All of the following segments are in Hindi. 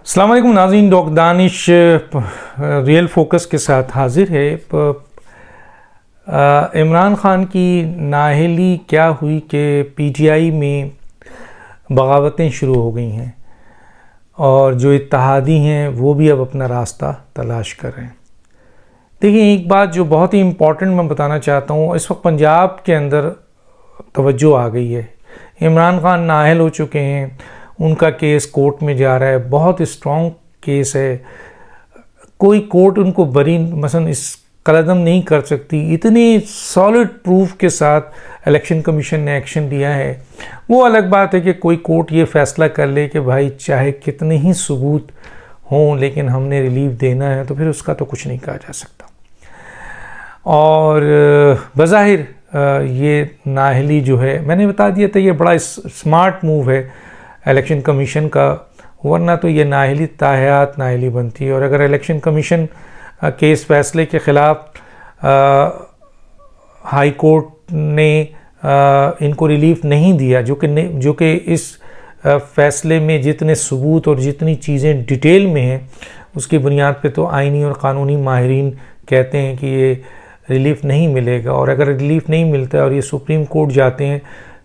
अस्सलाम वालेकुम नाज़रीन, डॉक्टर दानिश रियल फोकस के साथ हाजिर है। इमरान ख़ान की नाअहली क्या हुई कि पीटीआई में बगावतें शुरू हो गई हैं और जो इत्तेहादी हैं वो भी अब अपना रास्ता तलाश कर रहे हैं। देखिए, एक बात जो बहुत ही इम्पॉर्टेंट मैं बताना चाहता हूँ, इस वक्त पंजाब के अंदर तवज्जो आ गई है। इमरान ख़ान नाअहल हो चुके हैं, उनका केस कोर्ट में जा रहा है, बहुत स्ट्रॉन्ग केस है, कोई कोर्ट उनको बरी मसलन इस कदम नहीं कर सकती। इतनी सॉलिड प्रूफ के साथ इलेक्शन कमीशन ने एक्शन लिया है। वो अलग बात है कि कोई कोर्ट ये फैसला कर ले कि भाई चाहे कितने ही सबूत हों लेकिन हमने रिलीफ देना है, तो फिर उसका तो कुछ नहीं कहा जा सकता। और बज़ाहिर ये नाअहली जो है, मैंने बता दिया था, ये बड़ा स्मार्ट मूव है इलेक्शन कमीशन का, वरना तो ये नाअहली ताहयात नाअहली बनती है। और अगर इलेक्शन कमीशन केस फैसले के ख़िलाफ़ हाई कोर्ट ने इनको रिलीफ नहीं दिया, जो कि इस फ़ैसले में जितने सबूत और जितनी चीज़ें डिटेल में हैं उसकी बुनियाद पे तो आइनी और क़ानूनी माहिरीन कहते हैं कि ये रिलीफ़ नहीं मिलेगा। और अगर रिलीफ़ नहीं मिलता है और ये सुप्रीम कोर्ट जाते हैं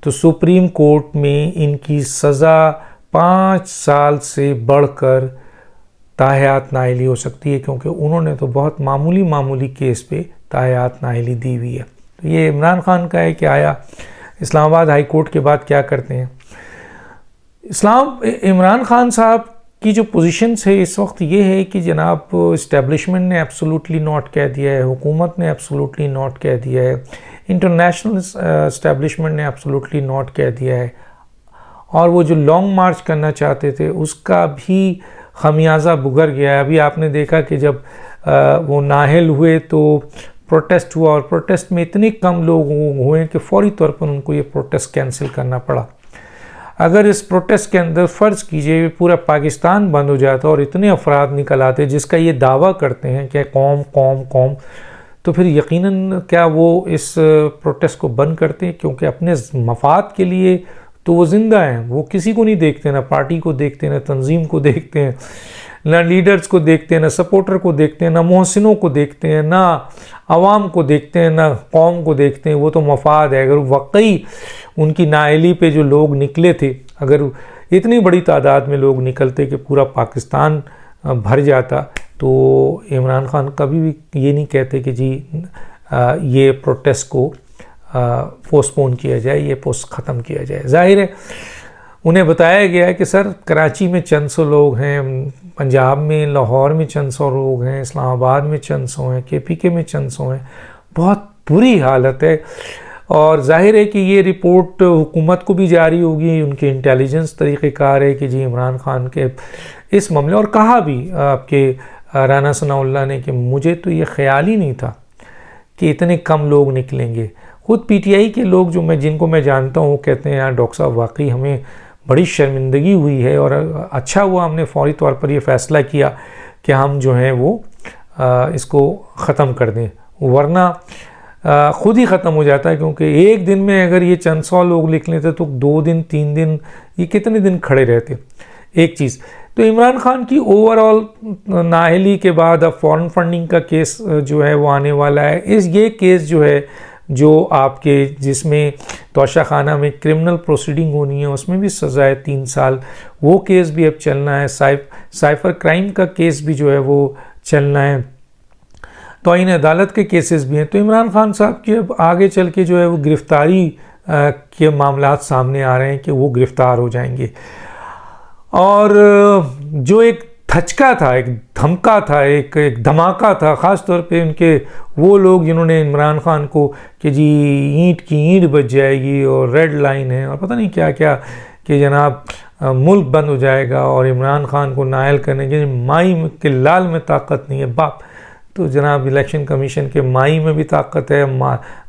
तो सुप्रीम कोर्ट में इनकी सज़ा 5 साल से बढ़कर ताहयात नाअहली हो सकती है, क्योंकि उन्होंने तो बहुत मामूली केस पे ताहयात नाअहली दी हुई है। तो ये इमरान ख़ान का है कि आया इस्लामाबाद हाई कोर्ट के बाद क्या करते हैं। इमरान ख़ान साहब की जो पोजीशन है इस वक्त ये है कि जनाब इस्टेब्लिशमेंट ने एब्सोल्युटली नॉट कह दिया है, हुकूमत ने एब्सोल्युटली नॉट कह दिया है, इंटरनेशनल इस्टेब्लिशमेंट ने एब्सोल्युटली नॉट कह दिया है, और वो जो लॉन्ग मार्च करना चाहते थे उसका भी खमियाजा भुगत गया है। अभी आपने देखा कि जब वो नाअहल हुए तो प्रोटेस्ट हुआ, और प्रोटेस्ट में इतने कम लोग हुए कि फौरी तौर पर उनको ये प्रोटेस्ट कैंसिल करना पड़ा। अगर इस प्रोटेस्ट के अंदर फ़र्ज़ कीजिए पूरा पाकिस्तान बंद हो जाता और इतने अफराद निकल आते जिसका ये दावा करते हैं कि कौम कौम कौम, तो फिर यकीनन क्या वो इस प्रोटेस्ट को बंद करते हैं, क्योंकि अपने मफाद के लिए तो वो ज़िंदा हैं, वो किसी को नहीं देखते, ना पार्टी को देखते, ना तंजीम को देखते हैं, ना लीडर्स को देखते हैं, ना सपोर्टर को देखते हैं, ना मोहसिनों को देखते हैं, ना आवाम को देखते हैं, ना कौम को देखते हैं। वो तो मफाद है। अगर वाकई उनकी नाअहली पे जो लोग निकले थे, अगर इतनी बड़ी तादाद में लोग निकलते कि पूरा पाकिस्तान भर जाता, तो इमरान ख़ान कभी भी ये नहीं कहते कि जी ये प्रोटेस्ट को पोस्टपोन किया जाए, ये पोस्ट ख़त्म किया जाए। ज़ाहिर है उन्हें बताया गया है कि सर कराची में चंद सौ लोग हैं, पंजाब में लाहौर में चंद सौ लोग हैं, इस्लामाबाद में चंद सौ हैं, KPK में चंद सौ हैं, बहुत बुरी हालत है। और ज़ाहिर है कि ये रिपोर्ट हुकूमत को भी जारी होगी, उनके इंटेलिजेंस तरीक़ेकार है कि जी इमरान ख़ान के इस मामले, और कहा भी आपके राना सनाउल्लाह ने कि मुझे तो ये ख़्याल ही नहीं था कि इतने कम लोग निकलेंगे। खुद PTI के लोग जिनको मैं जानता हूँ कहते हैं यार डॉक्टर साहब वाकई हमें बड़ी शर्मिंदगी हुई है, और अच्छा हुआ हमने फौरी तौर पर ये फ़ैसला किया कि हम जो है वो इसको ख़त्म कर दें, वरना ख़ुद ही ख़त्म हो जाता है। क्योंकि एक दिन में अगर ये चंद सौ लोग निकले थे तो 2 दिन 3 दिन ये कितने दिन खड़े रहते। एक चीज़ तो इमरान ख़ान की ओवरऑल नाअहली के बाद अब फॉरेन फंडिंग का केस जो है वो आने वाला है। ये केस जो है जो आपके जिसमें तोशाखाना में क्रिमिनल प्रोसीडिंग होनी है उसमें भी सज़ा है 3 साल, वो केस भी अब चलना है। साइफ़र क्राइम का केस भी जो है वो चलना है, तौहीन अदालत के केसेस भी हैं। तो इमरान ख़ान साहब की अब आगे चल के जो है वो गिरफ़्तारी के मामलात सामने आ रहे हैं कि वो गिरफ़्तार हो जाएंगे। और जो एक धचका था, एक धमका था, एक धमाका था, ख़ास तौर पे उनके वो लोग जिन्होंने इमरान ख़ान को कि जी ईंट की ईंट बच जाएगी और रेड लाइन है और पता नहीं क्या क्या, कि जनाब मुल्क बंद हो जाएगा और इमरान ख़ान को नाअहल करने के माई के लाल में ताकत नहीं है बाप। तो जनाब इलेक्शन कमीशन के माई में भी ताकत है,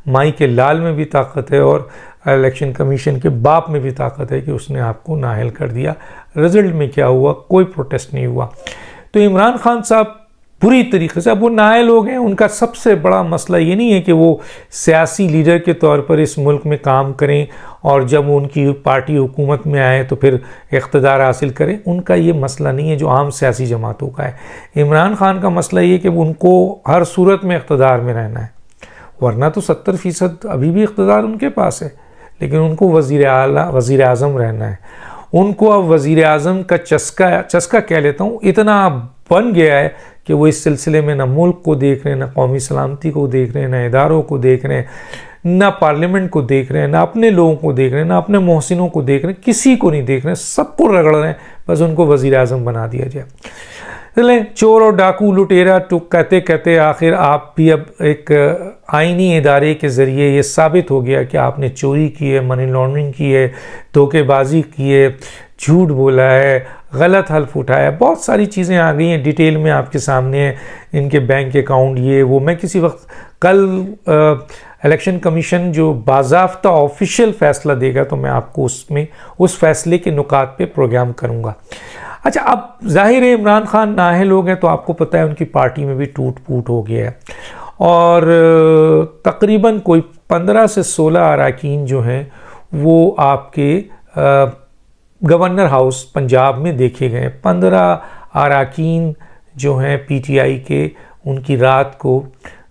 माई के लाल में भी ताकत है, और इलेक्शन कमीशन के बाप में भी ताकत है कि उसने आपको नाअहल कर दिया। रिज़ल्ट में क्या हुआ? कोई प्रोटेस्ट नहीं हुआ। तो इमरान ख़ान साहब पूरी तरीके से। अब वो नाए लोग हैं, उनका सबसे बड़ा मसला ये नहीं है कि वो सियासी लीडर के तौर पर इस मुल्क में काम करें और जब उनकी पार्टी हुकूमत में आए तो फिर इख्तदार हासिल करें, उनका ये मसला नहीं है जो आम सियासी जमातों का है। इमरान खान का मसला ये कि उनको हर सूरत में इख्तदार में रहना है, वरना तो 70% अभी भी इख्तदार उनके पास है, लेकिन उनको वज़ीर आज़म रहना है। उनको अब वज़ीर आज़म का चस्का कह लेता हूँ इतना बन गया है कि वो इस सिलसिले में ना मुल्क को देख रहे हैं, ना कौमी सलामती को देख रहे हैं, ना इदारों को देख रहे हैं, ना पार्लियामेंट को देख रहे हैं, ना अपने लोगों को देख रहे हैं, ना अपने मोहसिनों को देख रहे हैं, किसी को नहीं देख रहे हैं, सबको रगड़ रहे हैं, बस उनको वज़ीर आज़म बना दिया जाए। चलें, चोर और डाकू लुटेरा तो कहते कहते आखिर आप भी अब एक आईनी इदारे के ज़रिए ये साबित हो गया कि आपने चोरी की है, मनी लॉन्ड्रिंग की है, धोखेबाजी की है, झूठ बोला है, गलत हल्फ उठाया, बहुत सारी चीज़ें आ गई हैं, डिटेल में आपके सामने है, इनके बैंक अकाउंट ये वो। मैं किसी वक्त कल इलेक्शन कमीशन जो बाज़ाफ्ता ऑफिशियल फ़ैसला देगा तो मैं आपको उसमें उस फैसले के नुकात पे प्रोग्राम करूँगा। अच्छा, अब जाहिर है इमरान खान नाहे लोग हैं तो आपको पता है उनकी पार्टी में भी टूट फूट हो गया है और तकरीबन कोई 15 से 16 अरकान जो हैं वो आपके गवर्नर हाउस पंजाब में देखे गए। 15 अरकान जो हैं पीटीआई के, उनकी रात को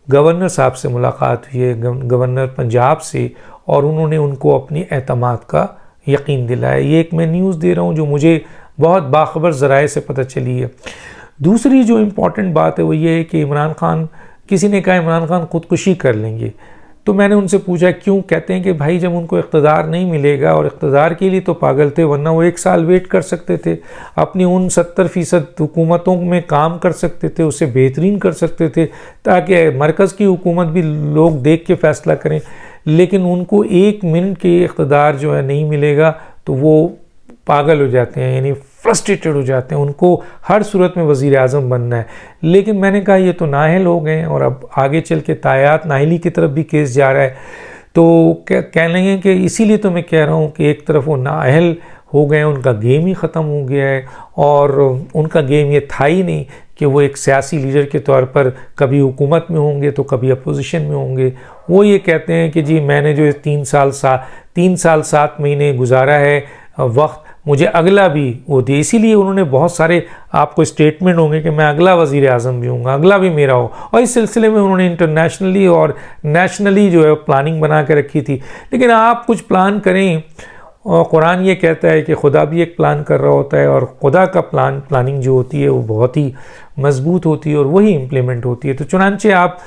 गवर्नर साहब से मुलाकात हुई है, गवर्नर पंजाब से, और उन्होंने उनको अपनी एतमाद का यकीन दिलाया। ये एक मैं न्यूज़ दे रहा हूँ जो मुझे बहुत बाखबर ज़राए से पता चली है। दूसरी जो इम्पॉर्टेंट बात है वो ये है कि इमरान खान, किसी ने कहा इमरान खान ख़ुदकुशी कर लेंगे, तो मैंने उनसे पूछा क्यों? कहते हैं कि भाई जब उनको इक़्तिदार नहीं मिलेगा, और इक़्तिदार के लिए तो पागल थे, वरना वो 1 साल वेट कर सकते थे, अपनी उन 70% हुकूमतों में काम कर सकते थे, उसे बेहतरीन कर सकते थे ताकि मरकज़ की हुकूमत भी लोग देख के फ़ैसला करें। लेकिन उनको 1 मिनट के इक़्तिदार जो है नहीं मिलेगा तो वो पागल हो जाते हैं, यानी फ्रस्ट्रेटेड हो जाते हैं, उनको हर सूरत में वज़ीर आज़म बनना है। लेकिन मैंने कहा ये तो नाअहल लोग हैं और अब आगे चल के तायात नाअहली की तरफ भी केस जा रहा है, तो कह लेंगे कि इसीलिए तो मैं कह रहा हूँ कि एक तरफ वो नाअहल हो गए, उनका गेम ही ख़त्म हो गया है, और उनका गेम ये था ही नहीं कि वो एक सियासी लीडर के तौर पर कभी हुकूमत में होंगे तो कभी अपोजिशन में होंगे। वो ये कहते हैं कि जी मैंने जो 3 साल 7 महीने गुजारा है वक्त, मुझे अगला भी वो दे। इसीलिए उन्होंने बहुत सारे आपको स्टेटमेंट होंगे कि मैं अगला वज़ीर आज़म भी हूँगा, अगला भी मेरा हो, और इस सिलसिले में उन्होंने इंटरनेशनली और नेशनली जो है प्लानिंग बना के रखी थी। लेकिन आप कुछ प्लान करें, और कुरान ये कहता है कि खुदा भी एक प्लान कर रहा होता है, और खुदा का प्लानिंग जो होती है वो बहुत ही मजबूत होती है और वही इम्प्लीमेंट होती है। तो चुनांचे आप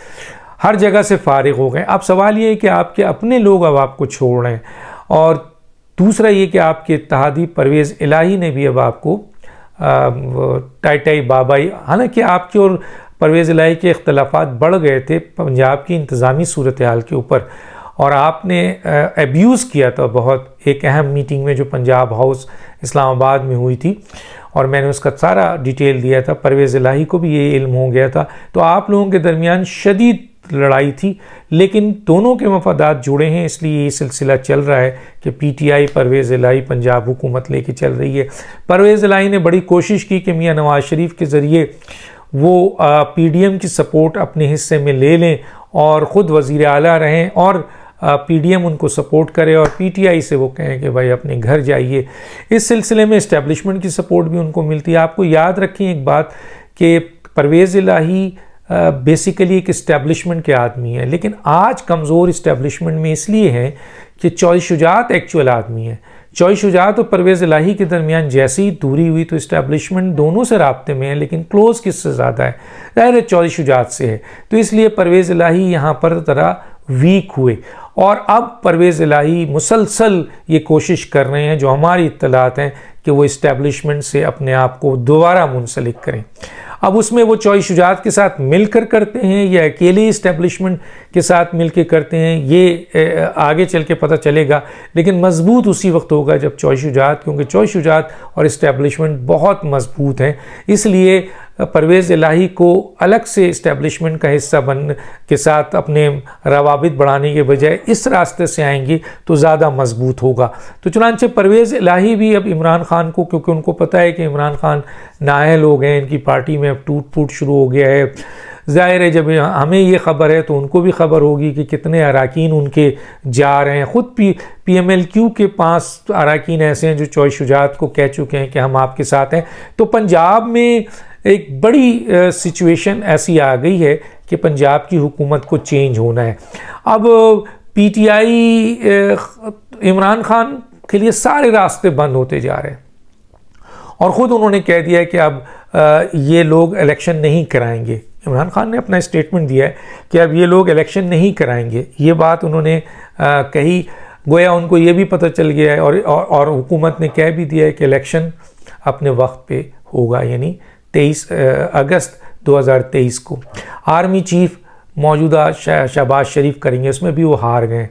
हर जगह से फारिग हो गए। अब सवाल ये है कि आपके अपने लोग अब आपको छोड़ रहे हैं, और दूसरा ये कि आपके इत्तेहादी परवेज़ इलाही ने भी अब आपको टाई बाबाई, हालांकि आपके और परवेज़ इलाही के इख्तलाफात बढ़ गए थे पंजाब की इंतज़ामी सूरत हाल के ऊपर, और आपने अब्यूज़ किया था बहुत एक अहम मीटिंग में जो पंजाब हाउस इस्लामाबाद में हुई थी, और मैंने उसका सारा डिटेल दिया था। परवेज़ इलाही को भी ये इल्म हो गया था। तो आप लोगों के दरमियान शदीद लड़ाई थी, लेकिन दोनों के मफादात जुड़े हैं, इसलिए ये सिलसिला चल रहा है कि पीटीआई परवेज़ इलाही पंजाब हुकूमत लेके चल रही है। परवेज़ इलाही ने बड़ी कोशिश की कि मियां नवाज़ शरीफ के ज़रिए वो पीडीएम की सपोर्ट अपने हिस्से में ले लें और ख़ुद वज़ीर आला रहें, और पीडीएम उनको सपोर्ट करे, और पीटीआई से वो कहें कि भाई अपने घर जाइए। इस सिलसिले में इस्टेब्लिशमेंट की सपोर्ट भी उनको मिलती है। आपको याद रखें एक बात कि परवेज़ इलाही बेसिकली एक इस्टेब्लिशमेंट के आदमी है, लेकिन आज कमज़ोर इस्टेब्लिशमेंट में इसलिए है कि चौधरी शुजात एक्चुअल आदमी है। चौधरी शुजात और परवेज़ इलाही के दरमियान जैसी ही दूरी हुई तो इस्टेब्लिशमेंट दोनों से राब्ते में है, लेकिन क्लोज़ किससे ज़्यादा है? ज़ाहिर है चौधरी शुजात से है। तो इसलिए परवेज़ इलाही यहाँ पर ज़रा वीक हुए, और अब परवेज़ इलाही मुसलसल ये कोशिश कर रहे हैं, जो हमारी इत्तलात हैं, कि वो इस्टेब्लिशमेंट से अपने आप को दोबारा मुंसलिक करें। अब उसमें वो चौधरी शुजात के साथ मिलकर करते हैं या अकेले इस्टेब्लिशमेंट के साथ मिलकर करते हैं, ये आगे चल के पता चलेगा, लेकिन मजबूत उसी वक्त होगा जब चौधरी शुजात, क्योंकि चौधरी शुजात और इस्टेब्लिशमेंट बहुत मजबूत हैं, इसलिए परवेज़ इलाही को अलग से इस्टेब्लिशमेंट का हिस्सा बन के साथ अपने रवाबित बढ़ाने के बजाय इस रास्ते से आएंगे तो ज़्यादा मजबूत होगा। तो चुनांचे परवेज़ इलाही भी अब इमरान खान को, क्योंकि उनको पता है कि इमरान खान नाअहल हो गए, इनकी पार्टी में अब टूट फूट शुरू हो गया है, ज़ाहिर है जब हमें ये ख़बर है तो उनको भी ख़बर होगी कि कितने अरकान उनके जा रहे हैं। ख़ुद PMLQ के 5 अरकान ऐसे हैं जो चॉइस शुजात को कह चुके हैं कि हम आपके साथ हैं। तो पंजाब में एक बड़ी सिचुएशन ऐसी आ गई है कि पंजाब की हुकूमत को चेंज होना है। अब PTI इमरान खान के लिए सारे रास्ते बंद होते जा रहे हैं और ख़ुद उन्होंने कह दिया है कि अब ये लोग इलेक्शन नहीं कराएंगे। इमरान खान ने अपना स्टेटमेंट दिया है कि अब ये लोग इलेक्शन नहीं कराएंगे। ये बात उन्होंने कही, गोया उनको ये भी पता चल गया है और हुकूमत ने कह भी दिया है कि इलेक्शन अपने वक्त पे होगा, यानी 23 अगस्त 2023 को। आर्मी चीफ मौजूदा शहबाज शरीफ करेंगे, उसमें भी वो हार गए।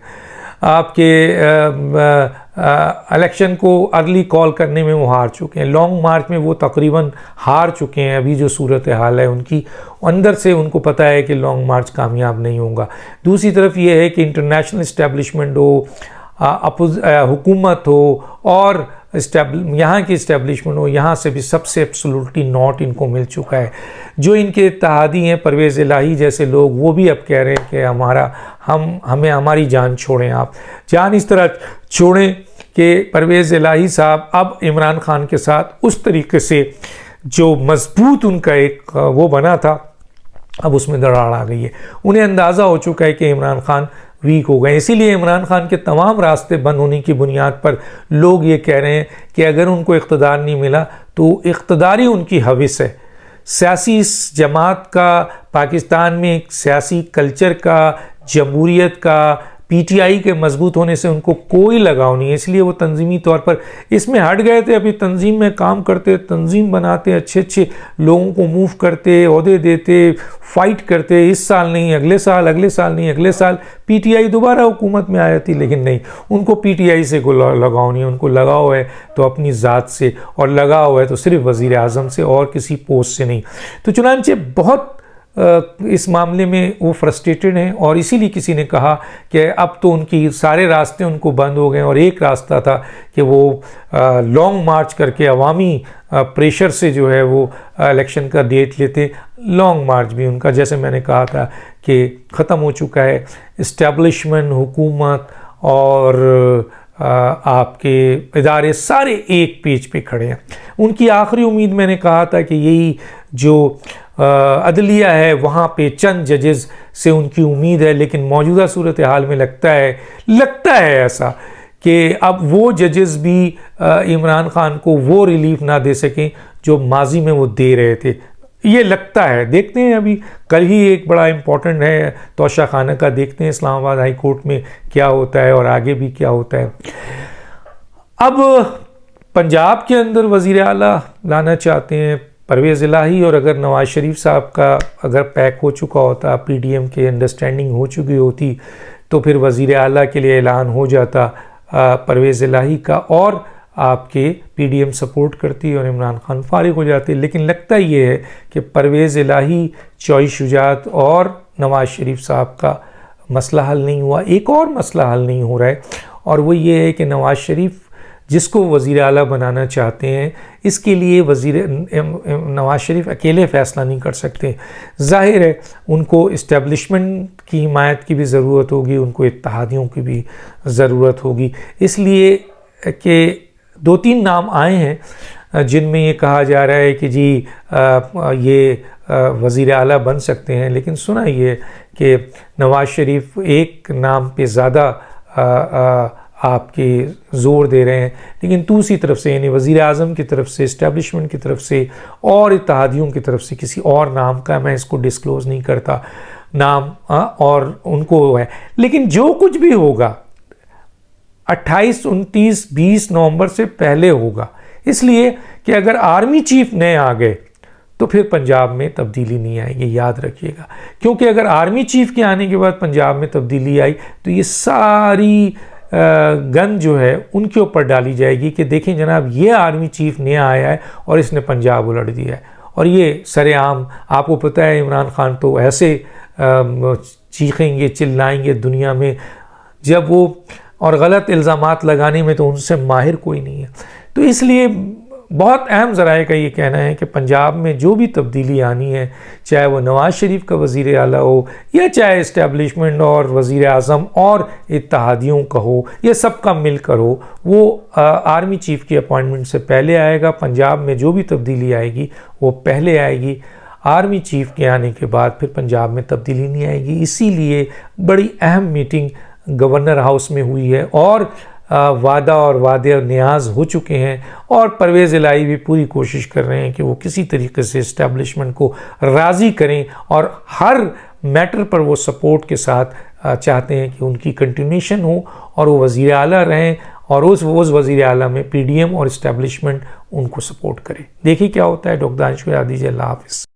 आपके इलेक्शन को अर्ली कॉल करने में वो हार चुके हैं। लॉन्ग मार्च में वो तकरीबन हार चुके हैं। अभी जो सूरत हाल है उनकी, अंदर से उनको पता है कि लॉन्ग मार्च कामयाब नहीं होगा। दूसरी तरफ ये है कि इंटरनेशनल इस्टेब्लिशमेंट हो, हुकूमत हो और यहाँ की इस्टेब्लिशमेंट हो, यहाँ से भी सबसे एब्सोल्युटली नॉट इनको मिल चुका है। जो इनके इत्तेहादी हैं परवेज़ इलाही जैसे लोग, वो भी अब कह रहे हैं कि हमें हमारी जान छोड़ें, आप जान इस तरह छोड़ें कि परवेज़ इलाही साहब अब इमरान खान के साथ उस तरीके से जो मजबूत उनका एक वो बना था, अब उसमें दरार आ गई है। उन्हें अंदाज़ा हो चुका है कि इमरान खान वीक हो गए, इसीलिए इमरान खान के तमाम रास्ते बंद होने की बुनियाद पर लोग ये कह रहे हैं कि अगर उनको इक़्तिदार नहीं मिला तो इक़्तिदार ही उनकी हविस है। सियासी इस जमात का, पाकिस्तान में एक सियासी कल्चर का, जमहूरियत का, PTI के मजबूत होने से उनको कोई लगाव नहीं है, इसलिए वो तंजीमी तौर पर इसमें हट गए थे। अभी तंजीम में काम करते, तंजीम बनाते, अच्छे अच्छे लोगों को मूव करते, ओहदे देते, फाइट करते, इस साल नहीं अगले साल, अगले साल नहीं अगले साल PTI दोबारा हुकूमत में आया थी। लेकिन नहीं, उनको PTI से कोई लगाव नहीं है, उनको लगाव है तो अपनी ज़ात से, और लगाव है तो सिर्फ वज़ीर आज़म से और किसी पोस्ट से नहीं। तो चुनांचे बहुत इस मामले में वो फ्रस्ट्रेटेड हैं और इसीलिए किसी ने कहा कि अब तो उनकी सारे रास्ते उनको बंद हो गए और एक रास्ता था कि वो लॉन्ग मार्च करके अवामी प्रेशर से जो है वो इलेक्शन का डेट लेते। लॉन्ग मार्च भी उनका, जैसे मैंने कहा था, कि ख़त्म हो चुका है। इस्टेब्लिशमेंट, हुकूमत और आपके इदारे सारे एक पेज पे खड़े हैं। उनकी आखिरी उम्मीद, मैंने कहा था कि यही जो अदलिया है वहाँ पे चंद जजेस से उनकी उम्मीद है, लेकिन मौजूदा सूरत हाल में लगता है ऐसा कि अब वो जजेस भी इमरान खान को वो रिलीफ ना दे सकें जो माजी में वो दे रहे थे। ये लगता है, देखते हैं। अभी कल ही एक बड़ा इम्पोर्टेंट है तोशा खाना का, देखते हैं इस्लामाबाद हाई कोर्ट में क्या होता है और आगे भी क्या होता है। अब पंजाब के अंदर वज़ीर आला लाना चाहते हैं परवेज़ इलाही, और अगर नवाज़ शरीफ साहब का अगर पैक हो चुका होता, PDM के अंडरस्टैंडिंग हो चुकी होती, तो फिर वज़ीर आला के लिए ऐलान हो जाता परवेज़ इलाही का, और आपके PDM सपोर्ट करती और इमरान खान फारिग हो जाते। लेकिन लगता ये है कि परवेज़ इलाही, चॉइस शुजात और नवाज़ शरीफ साहब का मसला हल नहीं हुआ। एक और मसला हल नहीं हो रहा है, और वो ये है कि नवाज़ शरीफ जिसको वज़ीर आला बनाना चाहते हैं, इसके लिए नवाज़ शरीफ अकेले फ़ैसला नहीं कर सकते। ज़ाहिर है उनको इस्टेब्लिशमेंट की हिमायत की भी ज़रूरत होगी, उनको इत्तेहादियों की भी ज़रूरत होगी। इसलिए कि 2-3 नाम आए हैं जिनमें ये कहा जा रहा है कि जी ये वज़ीर आला बन सकते हैं, लेकिन सुना ये कि नवाज़ शरीफ एक नाम पे ज़्यादा आपके ज़ोर दे रहे हैं, लेकिन दूसरी तरफ से यानी वज़ीर आज़म की तरफ से, इस्टेब्लिशमेंट की तरफ से और इत्तेहादियों की तरफ से किसी और नाम का, मैं इसको डिस्क्लोज़ नहीं करता नाम, और उनको है। लेकिन जो कुछ भी होगा 28, 29, 20 नवंबर से पहले होगा, इसलिए कि अगर आर्मी चीफ नए आ गए तो फिर पंजाब में तब्दीली नहीं आएगी, याद रखिएगा। क्योंकि अगर आर्मी चीफ के आने के बाद पंजाब में तब्दीली आई तो ये सारी गन जो है उनके ऊपर डाली जाएगी कि देखें जनाब, ये आर्मी चीफ नया आया है और इसने पंजाब उलट दिया है, और ये सरेआम, आपको पता है इमरान खान तो ऐसे चीखेंगे चिल्लाएंगे दुनिया में जब वो, और गलत इल्ज़ामात लगाने में तो उनसे माहिर कोई नहीं है। तो इसलिए बहुत अहम ज़राए का ये कहना है कि पंजाब में जो भी तब्दीली आनी है, चाहे वो नवाज़ शरीफ का वज़ीर आला हो या चाहे इस्टेब्लिशमेंट और वज़ीर आज़म और इत्तेहादियों का हो, ये सब का मिलकर हो, वो आर्मी चीफ़ की अपॉइंटमेंट से पहले आएगा। पंजाब में जो भी तब्दीली आएगी वो पहले आएगी, आर्मी चीफ़ के आने के बाद फिर पंजाब में तब्दीली नहीं आएगी। इसीलिए बड़ी अहम मीटिंग गवर्नर हाउस में हुई है और वादा और वादे और न्याज हो चुके हैं, और परवेज़ इलाही भी पूरी कोशिश कर रहे हैं कि वो किसी तरीके से इस्टेब्लिशमेंट को राज़ी करें, और हर मैटर पर वो सपोर्ट के साथ चाहते हैं कि उनकी कंटिन्यूशन हो और वो वज़ीर आला रहें, और उस वज़ीर आला में PDM और इस्टेब्लिशमेंट उनको सपोर्ट करे। देखिए क्या होता है। डॉक्टर दानिश को याद दीजिए। अल्लाह हाफ़िज़।